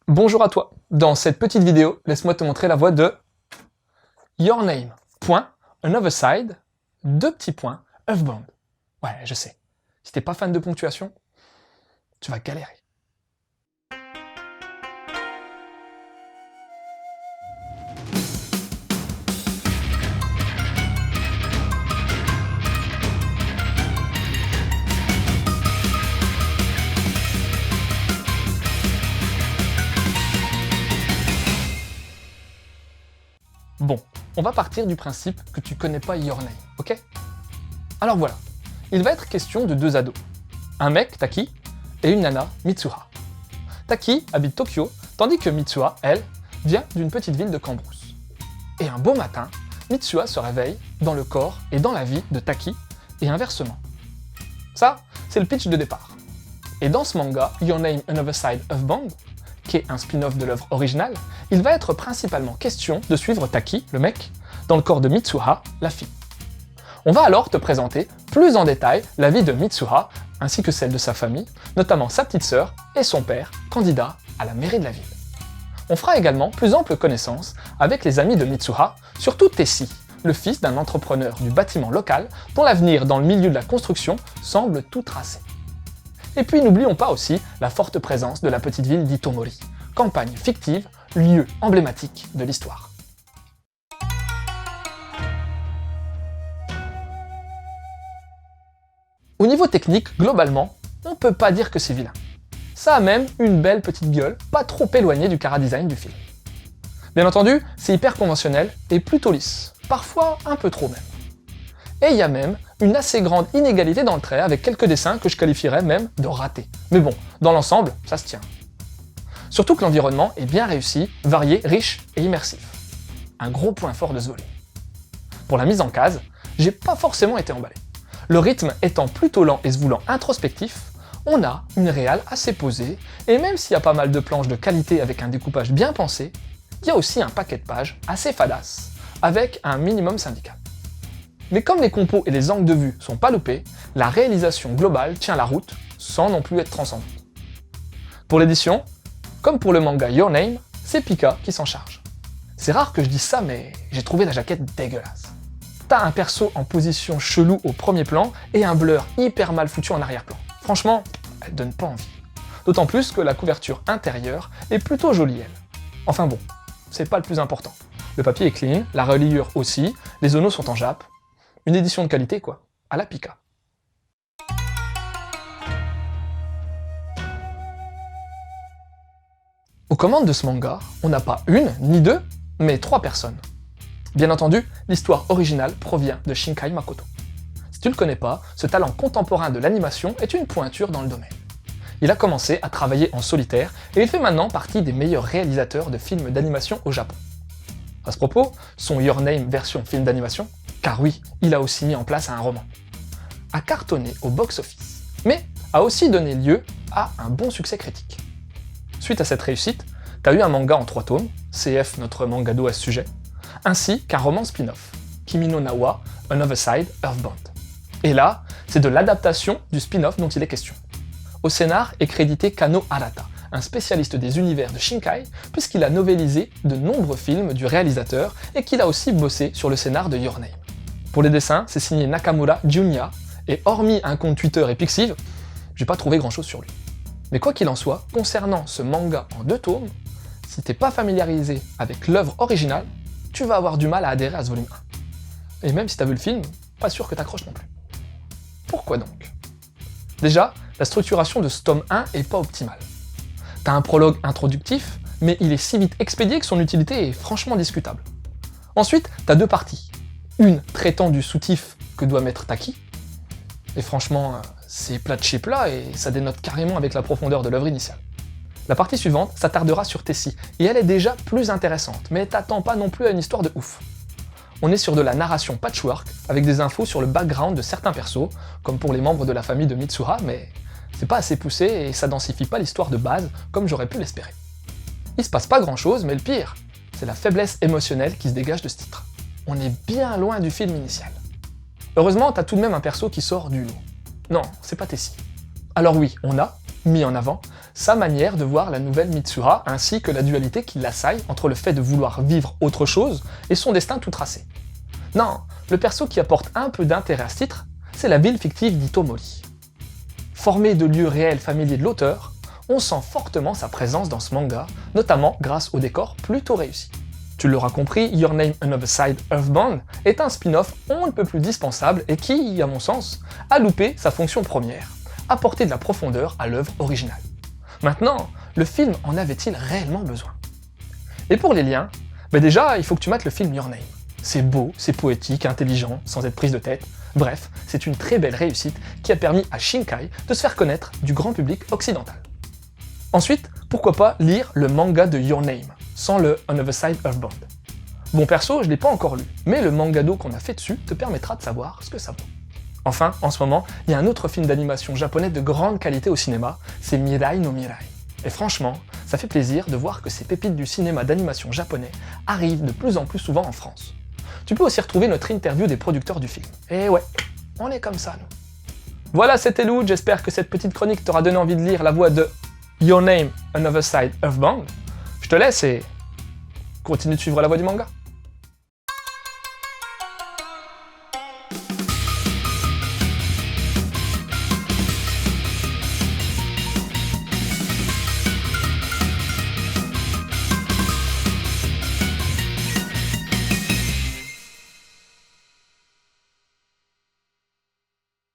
Bonjour à toi. Dans cette petite vidéo, laisse-moi te montrer la voix de Your Name, point, Another Side, deux petits points, Earthbound. Ouais, je sais. Si t'es pas fan de ponctuation, tu vas galérer. Bon, on va partir du principe que tu connais pas Your Name, ok? Alors voilà, il va être question de deux ados. Un mec, Taki, et une nana, Mitsuha. Taki habite Tokyo, tandis que Mitsuha, elle, vient d'une petite ville de Cambrousse. Et un beau matin, Mitsuha se réveille dans le corps et dans la vie de Taki, et inversement. Ça, c'est le pitch de départ. Et dans ce manga, Your Name Another Side Earthbound, qui est un spin-off de l'œuvre originale, il va être principalement question de suivre Taki, le mec, dans le corps de Mitsuha, la fille. On va alors te présenter plus en détail la vie de Mitsuha, ainsi que celle de sa famille, notamment sa petite sœur et son père, candidat à la mairie de la ville. On fera également plus ample connaissance avec les amis de Mitsuha, surtout Tessie, le fils d'un entrepreneur du bâtiment local dont l'avenir dans le milieu de la construction semble tout tracé. Et puis n'oublions pas aussi la forte présence de la petite ville d'Itomori, campagne fictive, lieu emblématique de l'histoire. Au niveau technique, globalement, on peut pas dire que c'est vilain. Ça a même une belle petite gueule, pas trop éloignée du chara-design du film. Bien entendu, c'est hyper conventionnel et plutôt lisse, parfois un peu trop même. Et il y a même une assez grande inégalité dans le trait, avec quelques dessins que je qualifierais même de ratés. Mais bon, dans l'ensemble, ça se tient. Surtout que l'environnement est bien réussi, varié, riche et immersif. Un gros point fort de ce volume. Pour la mise en case, j'ai pas forcément été emballé. Le rythme étant plutôt lent et se voulant introspectif, on a une réal assez posée, et même s'il y a pas mal de planches de qualité avec un découpage bien pensé, il y a aussi un paquet de pages assez fadasse, avec un minimum syndical. Mais comme les compos et les angles de vue sont pas loupés, la réalisation globale tient la route, sans non plus être transcendante. Pour l'édition, comme pour le manga Your Name, c'est Pika qui s'en charge. C'est rare que je dise ça, mais j'ai trouvé la jaquette dégueulasse. T'as un perso en position chelou au premier plan, et un blur hyper mal foutu en arrière-plan. Franchement, elle donne pas envie. D'autant plus que la couverture intérieure est plutôt jolie, elle. Enfin bon, c'est pas le plus important. Le papier est clean, la reliure aussi, les onos sont en jappe. Une édition de qualité, quoi, à la Pika. Aux commandes de ce manga, on n'a pas une, ni deux, mais trois personnes. Bien entendu, l'histoire originale provient de Shinkai Makoto. Si tu le connais pas, ce talent contemporain de l'animation est une pointure dans le domaine. Il a commencé à travailler en solitaire et il fait maintenant partie des meilleurs réalisateurs de films d'animation au Japon. À ce propos, son Your Name version film d'animation, car oui, il a aussi mis en place un roman, a cartonné au box-office, mais a aussi donné lieu à un bon succès critique. Suite à cette réussite, t'as eu un manga en 3 tomes, CF notre mangado à ce sujet, ainsi qu'un roman spin-off, Kimi no Na wa Another Side Earthbound. Et là, c'est de l'adaptation du spin-off dont il est question. Au scénar est crédité Kano Arata, un spécialiste des univers de Shinkai, puisqu'il a novélisé de nombreux films du réalisateur et qu'il a aussi bossé sur le scénar de Your Name. Pour les dessins, c'est signé Nakamura Junya, et hormis un compte Twitter et Pixiv, j'ai pas trouvé grand chose sur lui. Mais quoi qu'il en soit, concernant ce manga en 2 tomes, si t'es pas familiarisé avec l'œuvre originale, tu vas avoir du mal à adhérer à ce volume 1. Et même si t'as vu le film, pas sûr que t'accroches non plus. Pourquoi donc? Déjà, la structuration de ce tome 1 est pas optimale. T'as un prologue introductif, mais il est si vite expédié que son utilité est franchement discutable. Ensuite, t'as 2 parties. Une traitant du soutif que doit mettre Taki, et franchement, c'est plat de chez plat et ça dénote carrément avec la profondeur de l'œuvre initiale. La partie suivante s'attardera sur Tessie, et elle est déjà plus intéressante, mais t'attends pas non plus à une histoire de ouf. On est sur de la narration patchwork, avec des infos sur le background de certains persos, comme pour les membres de la famille de Mitsuha, mais c'est pas assez poussé et ça densifie pas l'histoire de base comme j'aurais pu l'espérer. Il se passe pas grand chose, mais le pire, c'est la faiblesse émotionnelle qui se dégage de ce titre. On est bien loin du film initial. Heureusement, t'as tout de même un perso qui sort du lot. Non, c'est pas Tessie. Alors oui, on a, mis en avant, sa manière de voir la nouvelle Mitsura ainsi que la dualité qui l'assaille entre le fait de vouloir vivre autre chose et son destin tout tracé. Non, le perso qui apporte un peu d'intérêt à ce titre, c'est la ville fictive d'Itomori. Formée de lieux réels familiers de l'auteur, on sent fortement sa présence dans ce manga, notamment grâce au décor plutôt réussi. Tu l'auras compris, Your Name Another Side Earthbound est un spin-off on ne peut plus dispensable et qui, à mon sens, a loupé sa fonction première, apporter de la profondeur à l'œuvre originale. Maintenant, le film en avait-il réellement besoin? Et pour les liens, déjà, il faut que tu mates le film Your Name. C'est beau, c'est poétique, intelligent, sans être prise de tête. Bref, c'est une très belle réussite qui a permis à Shinkai de se faire connaître du grand public occidental. Ensuite, pourquoi pas lire le manga de Your Name, sans le Another Side Earthbound. Bon perso, je l'ai pas encore lu, mais le mangado qu'on a fait dessus te permettra de savoir ce que ça vaut. Enfin, en ce moment, il y a un autre film d'animation japonais de grande qualité au cinéma, c'est Mirai no Mirai. Et franchement, ça fait plaisir de voir que ces pépites du cinéma d'animation japonais arrivent de plus en plus souvent en France. Tu peux aussi retrouver notre interview des producteurs du film. Et ouais, on est comme ça, nous. Voilà, c'était Lou, j'espère que cette petite chronique t'aura donné envie de lire la voix de Your Name Another Side Earthbound. Je te laisse et continue de suivre la voie du manga.